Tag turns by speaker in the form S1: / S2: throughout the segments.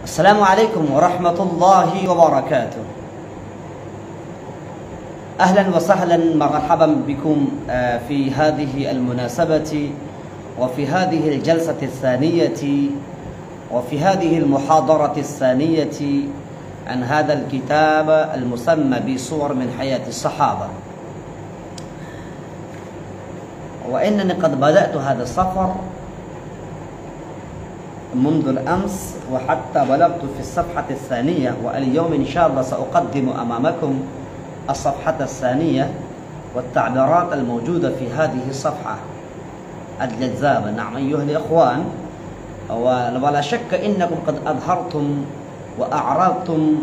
S1: السلام عليكم ورحمة الله وبركاته. أهلا وسهلا مرحبا بكم في هذه المناسبة وفي هذه الجلسة الثانية وفي هذه المحاضرة الثانية عن هذا الكتاب المسمى بصور من حياة الصحابة. وإنني قد بدأت هذا السفر منذ الأمس وحتى بلغت في الصفحة الثانية، واليوم إن شاء الله سأقدم أمامكم الصفحة الثانية والتعبيرات الموجودة في هذه الصفحة الجذابة. نعم أيها الإخوان، ولا شك إنكم قد أظهرتم وأعرضتم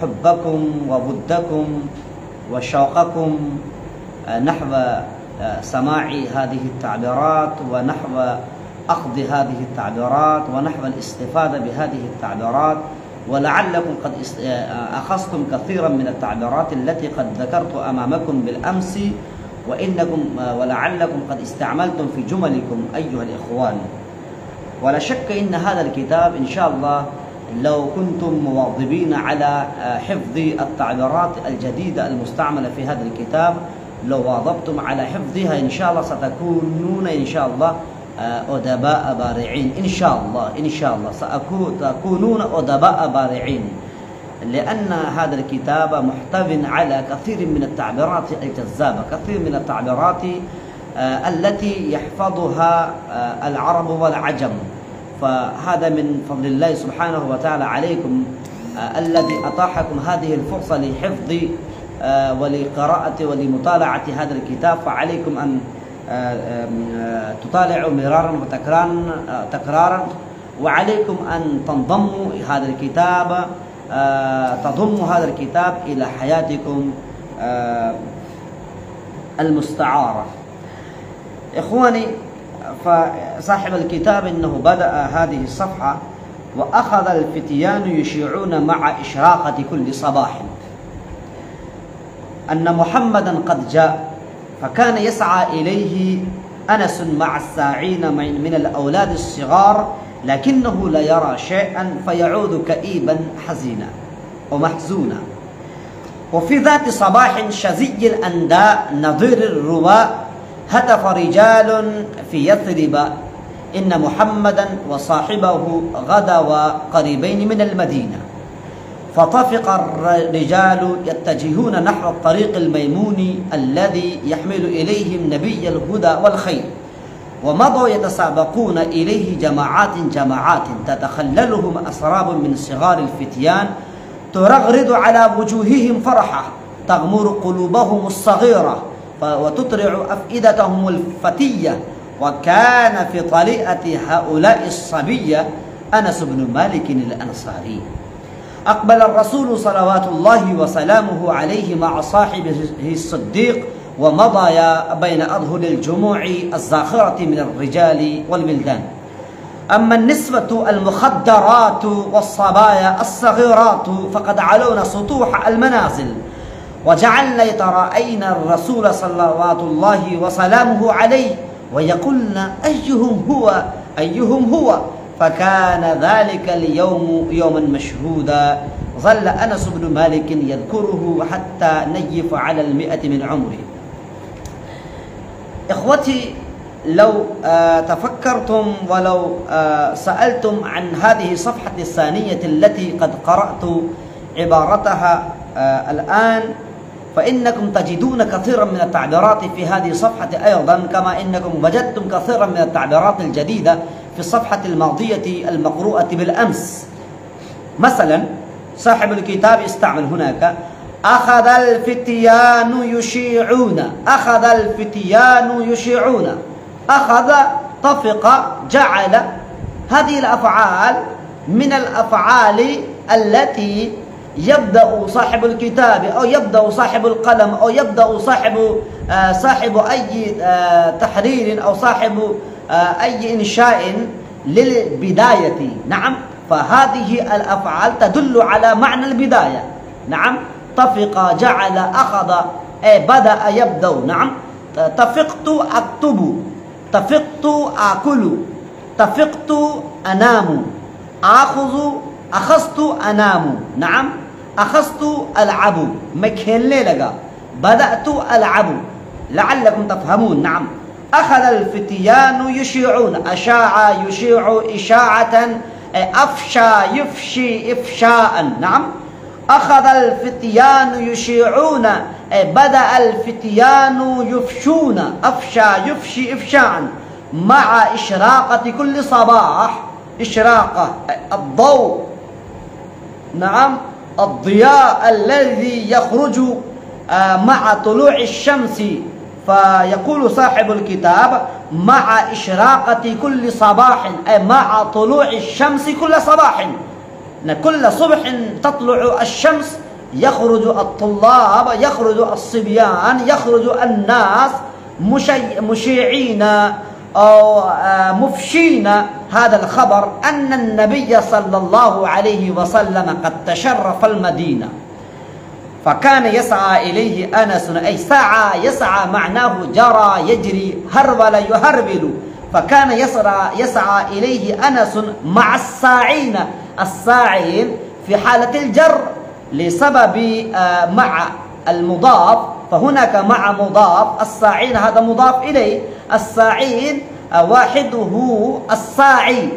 S1: حبكم وودكم وشوقكم نحو سماع هذه التعبيرات ونحو أخذ هذه التعبيرات ونحو الاستفادة بهذه التعبيرات، ولعلكم قد أخذتم كثيرا من التعبيرات التي قد ذكرت أمامكم بالأمس، ولعلكم قد استعملتم في جملكم أيها الإخوان. ولا شك إن هذا الكتاب إن شاء الله لو كنتم مواظبين على حفظ التعبيرات الجديدة المستعملة في هذا الكتاب، لو واظبتم على حفظها إن شاء الله ستكونون إن شاء الله أدباء بارعين. إن شاء الله ستكونون أدباء بارعين، لأن هذا الكتاب محتوى على كثير من التعبيرات الجذابة، كثير من التعبيرات التي يحفظها العرب والعجم. فهذا من فضل الله سبحانه وتعالى عليكم الذي أتاحكم هذه الفرصة لحفظ ولقراءة ولمطالعة هذا الكتاب، فعليكم أن تطالعوا مرارا وتكرارا، وعليكم أن تنضموا هذا الكتاب، تضموا هذا الكتاب إلى حياتكم المستعارة. إخواني، فصاحب الكتاب إنه بدأ هذه الصفحة: وأخذ الفتيان يشيعون مع إشراقة كل صباح أن محمدا قد جاء، فكان يسعى إليه أنس مع الساعين من الأولاد الصغار، لكنه لا يرى شيئا فيعود كئيبا حزينا ومحزونا. وفي ذات صباح شزي الأنداء نظير الرواء هتف رجال في يثرب إن محمدا وصاحبه غدوا قريبين من المدينة، فطفق الرجال يتجهون نحو الطريق الميمون الذي يحمل إليهم نبي الهدى والخير، ومضوا يتسابقون إليه جماعات تتخللهم أسراب من صغار الفتيان ترغرد على وجوههم فرحة تغمر قلوبهم الصغيرة وتطرع أفئدتهم الفتية. وكان في طليئة هؤلاء الصبية أنس بن مالك الأنصاري. أقبل الرسول صلوات الله وسلامه عليه مع صاحبه الصديق، ومضى بين أظهر الجموع الزاخرة من الرجال والولدان. أما النسوة المخدرات والصبايا الصغيرات فقد علون سطوح المنازل وجعلن يتراءين الرسول صلوات الله وسلامه عليه ويقولن أيهم هو. فكان ذلك اليوم يوما مشهودا ظل أنس بن مالك يذكره حتى نيف على 100 من عمره. إخوتي، لو تفكرتم ولو سألتم عن هذه الصفحة الثانية التي قد قرأت عبارتها الآن، فإنكم تجدون كثيرا من التعبيرات في هذه الصفحة أيضا، كما إنكم وجدتم كثيرا من التعبيرات الجديدة في الصفحة الماضية المقروءة بالأمس. مثلا صاحب الكتاب استعمل هناك أخذ الفتيان يشيعون، أخذ، طفق، جعل. هذه الأفعال من الأفعال التي يبدأ صاحب الكتاب أو يبدأ صاحب القلم أو يبدأ صاحب أي تحرير أو صاحب أي إنشاء للبداية. نعم، فهذه الأفعال تدل على معنى البداية. نعم، طفق، جعل، أخذ، بدأ، يبدأ. نعم، طفقت أكتب، طفقت آكل، طفقت أنام، آخذ अखज़्त अनामु, नाम अखज़्त अलअबु, मैं खेलने लगा, बदअत अलअबु, लअल्लकुम तफहमून। नाम अखज़ अलफ़ित्यानु युशीऊन, अशाअ युशीउ इशाअतन, अफ़शा युफ़शी इफ़शाअन। नाम अखज़ अलफ़ित्यानु युशीऊन, बदअ अलफ़ित्यानु युफ़शून, अफ़शा युफ़शी इफ़शाअन, मअ इशराक़ति कुल्लि सबाह, इशराक़ा अद्दौ, नाम الضياء الذي يخرج مع طلوع الشمس. فيقول صاحب الكتاب مع إشراقة كل صباح، أي مع طلوع الشمس كل صباح، كل صبح تطلع الشمس يخرج الطلاب، يخرج الصبيان، يخرج الناس مشيعين أو مفشين هذا الخبر أن النبي صلى الله عليه وسلم قد تشرف المدينة. فكان يسعى إليه أنس، أي سعى، يسعى معناه جرى يجري، هرول يهرول. فكان يسعى إليه أنس مع الساعين، الساعين في حالة الجر لسبب مع المضاف، فهناك مع مضاف، الساعين هذا مضاف إليه، الساعين واحده الساعي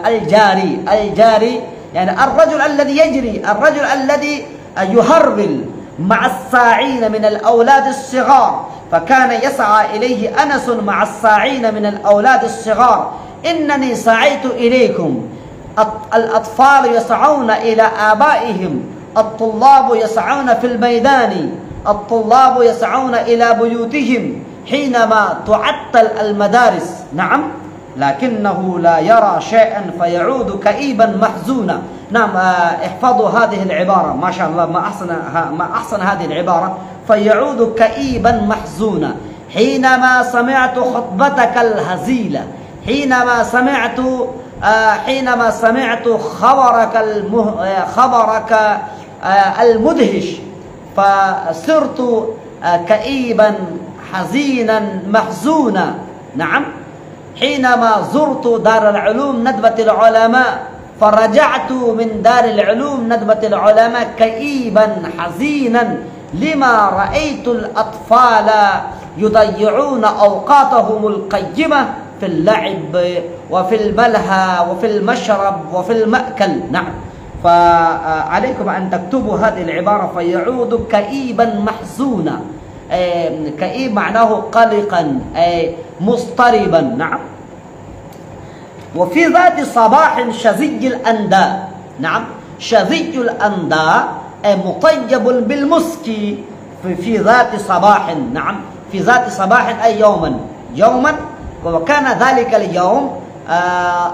S1: الجاري، الجاري يعني الرجل الذي يجري، الرجل الذي يهرول، مع الساعين من الأولاد الصغار. فكان يسعى إليه أنس مع الساعين من الأولاد الصغار، إنني سعيت إليكم. الأطفال يسعون إلى آبائهم، الطلاب يسعون في الميدان، الطلاب يسعون إلى بيوتهم حينما تعطل المدارس. نعم، لكنه لا يرى شيئا فيعود كئيبا محزونا. نعم، احفظوا هذه العبارة، ما شاء الله، ما أحسن هذه العبارة، فيعود كئيبا محزونا. حينما سمعت خطبتك الهزيلة، حينما سمعت خبرك المدهش، فصرت كئيبا حزينا محزونا. نعم، حينما زرت دار العلوم ندبة العلماء، فرجعت من دار العلوم ندبة العلماء كئيبا حزينا لما رأيت الأطفال يضيعون أوقاتهم القيمة في اللعب وفي الملهى وفي المشرب وفي المأكل. نعم، فعليكم أن تكتبوا هذه العبارة، فيعود كئيبا محزونا. كئيب معناه قلقا، مضطربا. نعم، وفي ذات صباح شذي الأنداء. نعم، شذي الأنداء مطيب بالمسك في ذات صباح. نعم، في ذات صباح أي يوما، وكان ذلك اليوم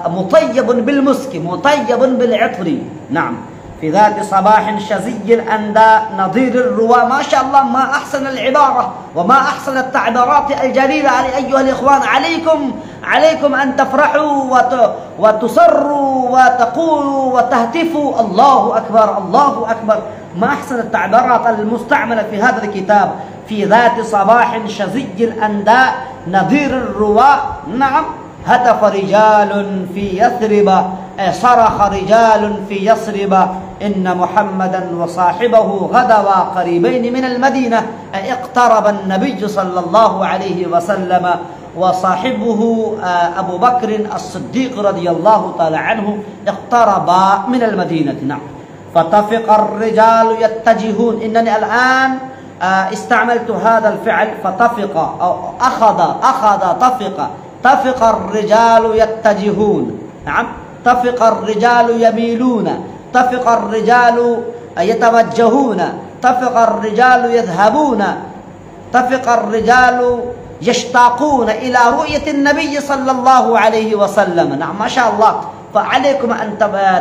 S1: مطيب بالمسك، مطيب بالعطر. نعم، في ذات صباح شذي الأنداء نظير الرواء. ما شاء الله، ما أحسن العبارة وما أحسن التعبيرات الجليلة. أيها الإخوان، عليكم أن تفرحوا وتصروا وتقولوا وتهتفوا الله أكبر، الله أكبر. ما أحسن التعبيرات المستعملة في هذا الكتاب. في ذات صباح شذي الأنداء نظير الرواء. نعم، هتف رجال في يثرب، صرخ رجال في يثرب إن محمدا وصاحبه غدوا قريبين من المدينة. اقترب النبي صلى الله عليه وسلم وصاحبه أبو بكر الصديق رضي الله تعالى عنه، اقتربا من المدينة. نعم، فتفق الرجال يتجهون. إنني الآن استعملت هذا الفعل فتفق أو أخذ تفق الرجال يتجهون. نعم، تفق الرجال يميلون، تفق الرجال يتوجهون، تفق الرجال يذهبون، تفق الرجال يشتاقون إلى رؤية النبي صلى الله عليه وسلم. نعم، ما شاء الله. فعليكم أن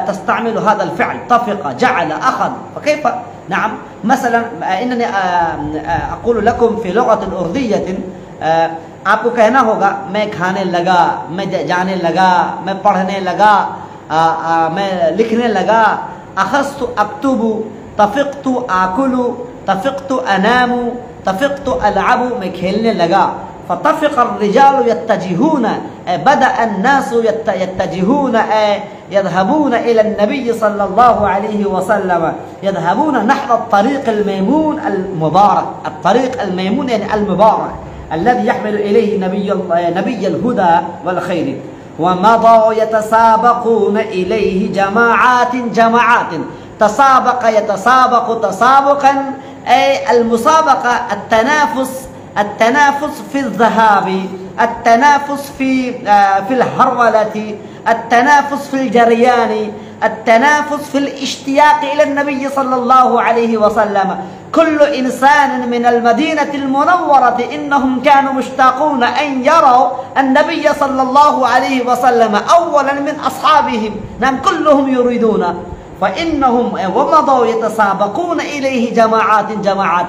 S1: تستعملوا هذا الفعل، تفق، جعل، أخذ. فكيف؟ نعم، مثلا إنني أقول لكم في لغة الأردية، आपको कहना होगा मैं खाने लगा, मैं जाने लगा, मैं पढ़ने लगा, मैं लिखने लगा। अखज़्तु अक्तुबु, तफ़िक़्तु आकुलु, तफ़िक़्तु अनामु, तफ़िक़्तु अलअबु, मैं खेलने लगा। فطفق الرجال يتجهون، بدأ الناس يتجهون يذهبون إلى النبي صلى الله عليه وسلم، يذهبون نحو الطريق الميمون المبارك، الطريق الميمون يعني المبارك الذي يحمل إليه نبي الهدى والخير. ومضوا يتسابقون إليه جماعات يتسابق تسابقا، أي المسابقة، التنافس في الذهاب، التنافس في الهرولة، التنافس في الجريان، التنافس في الاشتياق إلى النبي صلى الله عليه وسلم. كل إنسان من المدينة المنورة إنهم كانوا مشتاقون أن يروا النبي صلى الله عليه وسلم أولا من أصحابهم، نعم كلهم يريدون، فإنهم ومضوا يتسابقون إليه جماعات،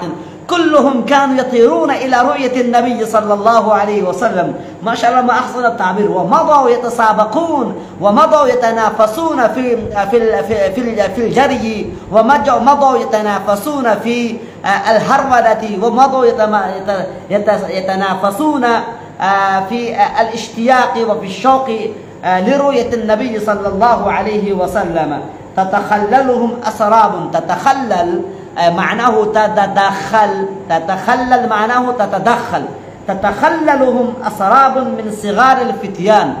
S1: كلهم كانوا يطيرون إلى رؤية النبي صلى الله عليه وسلم. ما شاء الله، ما أحسن التعبير. ومضوا يتسابقون، ومضوا يتنافسون في الجري، ومضوا يتنافسون في الهرولة، ومضوا يتنافسون في الاشتياق وفي الشوق لرؤية النبي صلى الله عليه وسلم. تتخللهم أسراب، تتخلل معناه تتخلل معناه تتدخل. تتخللهم أسراب من صغار الفتيان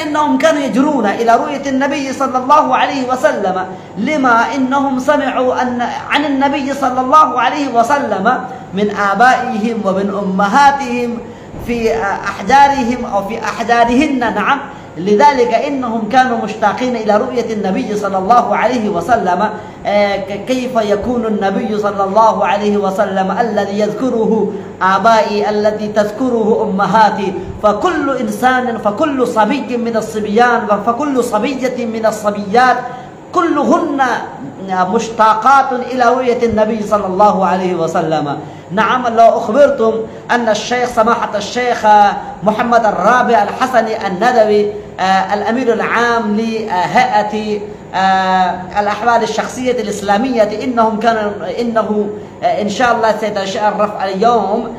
S1: إنهم كانوا يجرون إلى رؤية النبي صلى الله عليه وسلم، لما إنهم سمعوا عن النبي صلى الله عليه وسلم من آبائهم ومن أمهاتهم في أحجارهم أو في أحجارهن، نعم. لذلك إنهم كانوا مشتاقين إلى رؤية النبي صلى الله عليه وسلم. كيف يكون النبي صلى الله عليه وسلم الذي يذكره آبائي، الذي تذكره أمهاتي؟ فكل إنسان، فكل صبي من الصبيان، فكل صبية من الصبيات، كلهن مشتاقات إلى رؤية النبي صلى الله عليه وسلم. نعم، لو أخبرتم أن الشيخ سماحة الشيخ محمد الرابع الحسني الندوي، الأمير العام لهيئة الأحوال الشخصية الإسلامية، إنه إن شاء الله سيتشرف اليوم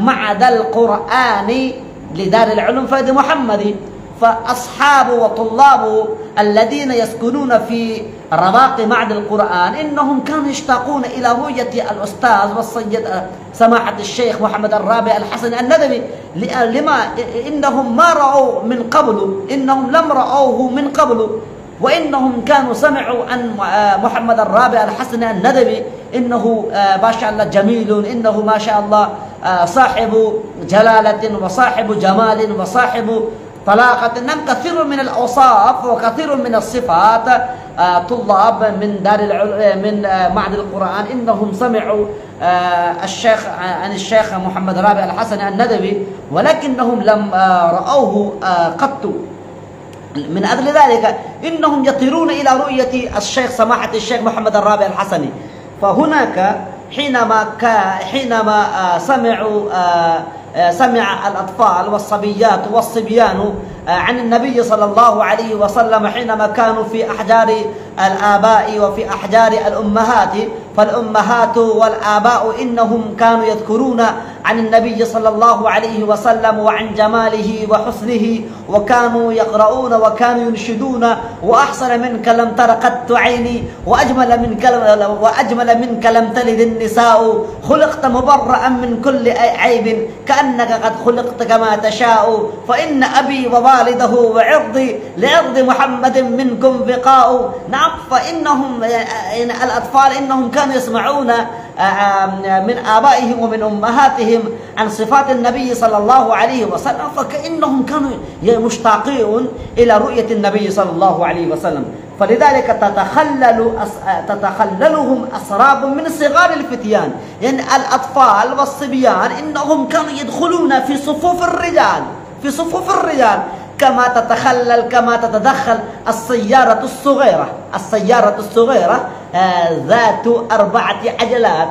S1: معهد القرآن لدار العلوم فهد محمدي. فأصحابه وطلابه الذين يسكنون في رواق معهد القرآن إنهم كانوا يشتاقون إلى رؤية الأستاذ والسيد سماحة الشيخ محمد الرابع الحسني الندوي، لما إنهم ما رأوا من قبل، إنهم لم رأوه من قبل، وإنهم كانوا سمعوا عن محمد الرابع الحسني الندوي إنه ما شاء الله جميل، إنه ما شاء الله صاحب جلالة وصاحب جمال وصاحب طلاقة، نعم كثير من الأوصاف وكثير من الصفات. طلاب من من معهد القرآن إنهم سمعوا عن الشيخ محمد الرابع الحسني الندوي، ولكنهم لم رأوه قط. من أجل ذلك إنهم يطيرون إلى رؤية الشيخ سماحة الشيخ محمد الرابع الحسني. فهناك حينما سمع الأطفال والصبيات والصبيان عن النبي صلى الله عليه وسلم حينما كانوا في أحجار الآباء وفي أحجار الأمهات، فالأمهات والآباء إنهم كانوا يذكرون عن النبي صلى الله عليه وسلم وعن جماله وحسنه، وكانوا يقرؤون وكانوا ينشدون: وأحسن منك لم تر قط عيني، وأجمل منك لم تلد النساء، خلقت مبرأ من كل عيب، كأنك قد خلقت كما تشاء، فإن أبي ووالده وعرضي لعرض محمد منكم بقاء. نعم، فإنهم الأطفال إنهم كانوا يسمعون من آبائهم ومن أمهاتهم عن صفات النبي صلى الله عليه وسلم، فكأنهم كانوا مشتاقون إلى رؤية النبي صلى الله عليه وسلم. فلذلك تتخللهم أسراب من صغار الفتيان، يعني الأطفال والصبيان إنهم كانوا يدخلون في صفوف الرجال كما تتدخل السيارة الصغيرة ذات 4 عجلات.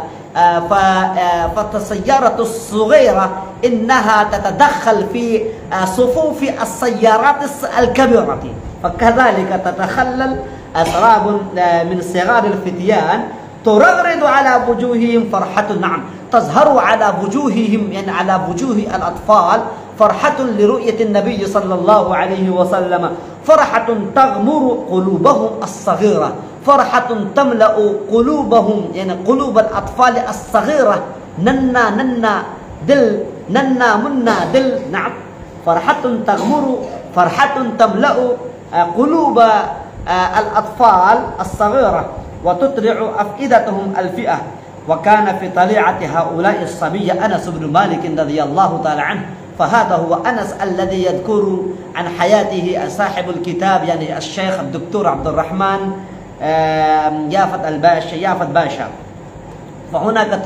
S1: فالسيارة الصغيرة إنها تتدخل في صفوف السيارات الكبيرة، فكذلك تتخلل أسراب من صغار الفتيان ترغرد على وجوههم فرحة، نعم تظهر على وجوههم، يعني على وجوه الأطفال فرحة لرؤية النبي صلى الله عليه وسلم، فرحة تغمر قلوبهم الصغيرة، فرحة تملأ قلوبهم، يعني قلوب الأطفال الصغيرة، ننا ننا دل، ننا منا دل، نعم فرحة تغمر، فرحة تملأ قلوب الأطفال الصغيرة وتطلع أفئدتهم الفئة. وكان في طليعة هؤلاء الصبية أنس بن مالك رضي الله تعالى عنه، فهذا هو أنس الذي يذكر عن حياته صاحب الكتاب، يعني الشيخ الدكتور عبد الرحمن يافت باشا. فهناك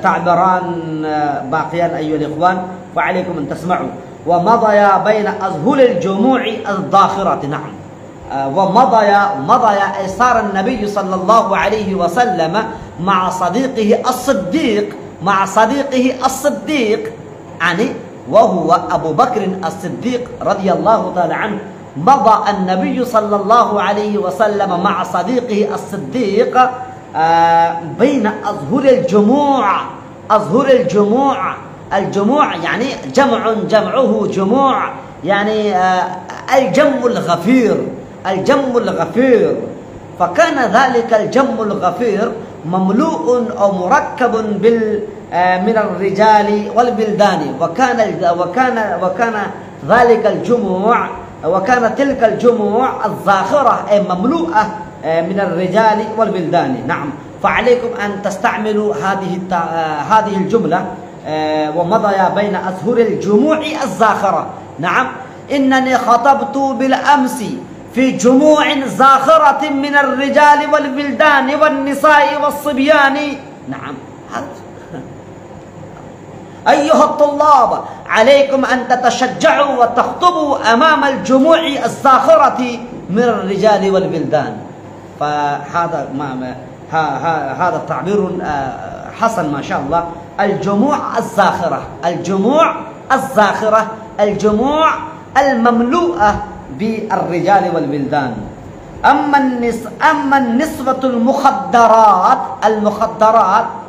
S1: تعبيران باقيان أيها الإخوان، فعليكم أن تسمعوا. ومضيا بين أذهل الجموع الضاخرة، نعم ومضيا أي صار النبي صلى الله عليه وسلم مع صديقه الصديق يعني وهو أبو بكر الصديق رضي الله تعالى عنه. مضى النبي صلى الله عليه وسلم مع صديقه الصديق بين أظهر الجموع يعني جمعه جموع، يعني الجم الغفير. فكان ذلك الجم الغفير مملوء أو مركب من الرجال والبلدان، وكان تلك الجموع الزاخرة أي مملوءة من الرجال والبلدان، نعم. فعليكم أن تستعملوا هذه الجملة، ومضي بين أظهر الجموع الزاخرة، نعم. إنني خطبت بالأمس في جموع زاخرة من الرجال والبلدان والنساء والصبيان، نعم. أيها الطلاب عليكم أن تتشجعوا وتخطبوا أمام الجموع الزاخرة من الرجال والبلدان. فهذا هذا التعبير حسن ما شاء الله. الجموع الزاخرة، الجموع المملوءة بالرجال والبلدان. أما النسبة المخدرات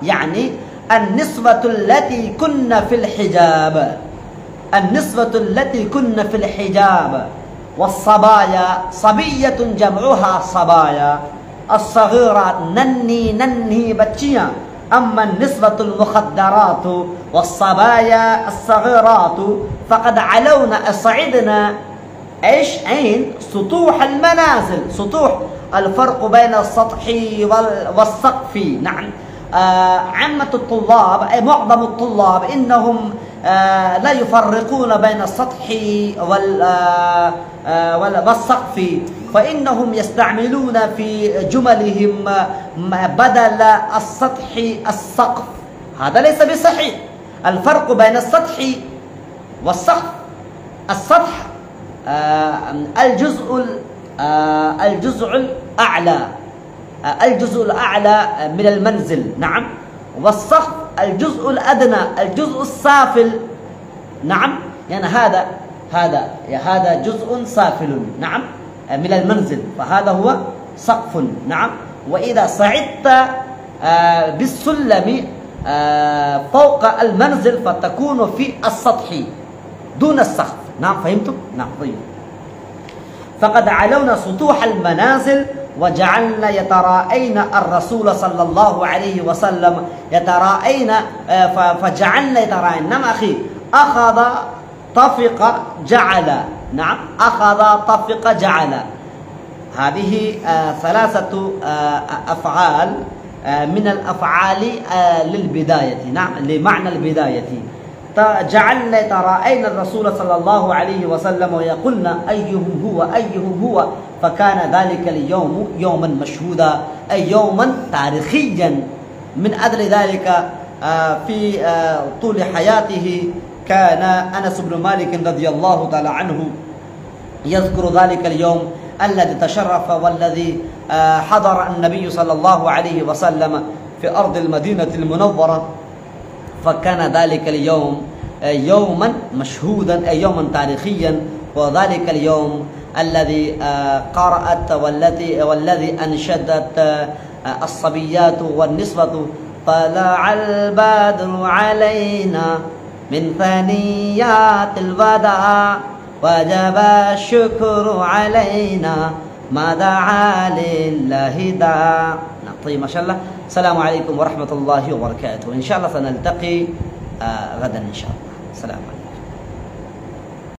S1: يعني النسبة التي كنا في الحجاب، والصبايا صبية جمعها صبايا، الصغيرات نني بچيا. أما النسبة المخدرات والصبايا الصغيرات فقد علونا صعدنا عين سطوح المنازل. سطوح الفرق بين السطح والسقف، نعم. عامة الطلاب أي معظم الطلاب إنهم لا يفرقون بين السطح والسقف، فإنهم يستعملون في جملهم بدل السطح السقف. هذا ليس بصحيح. الفرق بين السطح والسقف: السطح الجزء الأعلى من المنزل، نعم. والسقف الجزء الأدنى، الجزء السافل، نعم. يعني هذا جزء سافل، نعم، من المنزل، فهذا هو سقف، نعم. وإذا صعدت بالسلم فوق المنزل فتكون في السطح دون السقف، نعم. فهمتم؟ نعم. طيب. فقد علونا سطوح المنازل وجعلنا يتراءين الرسول صلى الله عليه وسلم فجعلنا يتراءين، نعم أخي. أخذ طفق جعل، نعم. أخذ طفق جعل. هذه ثلاثة أفعال من الأفعال للبداية، نعم، لمعنى البداية. جعلنا يتراءين الرسول صلى الله عليه وسلم ويقولن أيهم هو، فكان ذلك اليوم يوما مشهودا أي يوما تاريخيا. من أجل ذلك في طول حياته كان أنس بن مالك رضي الله تعالى عنه يذكر ذلك اليوم الذي تشرف والذي حضر النبي صلى الله عليه وسلم في أرض المدينة المنورة، فكان ذلك اليوم يوما مشهودا أي يوما تاريخيا. وذلك اليوم الذي قرأت والذي أنشدت الصبيات والنسوة. طلع البدر علينا من ثنيات الوداع وجب الشكر علينا ما دعا لله داع. طيب ما شاء الله. السلام عليكم ورحمة الله وبركاته. إن شاء الله سنلتقي غدا إن شاء الله. السلام عليكم.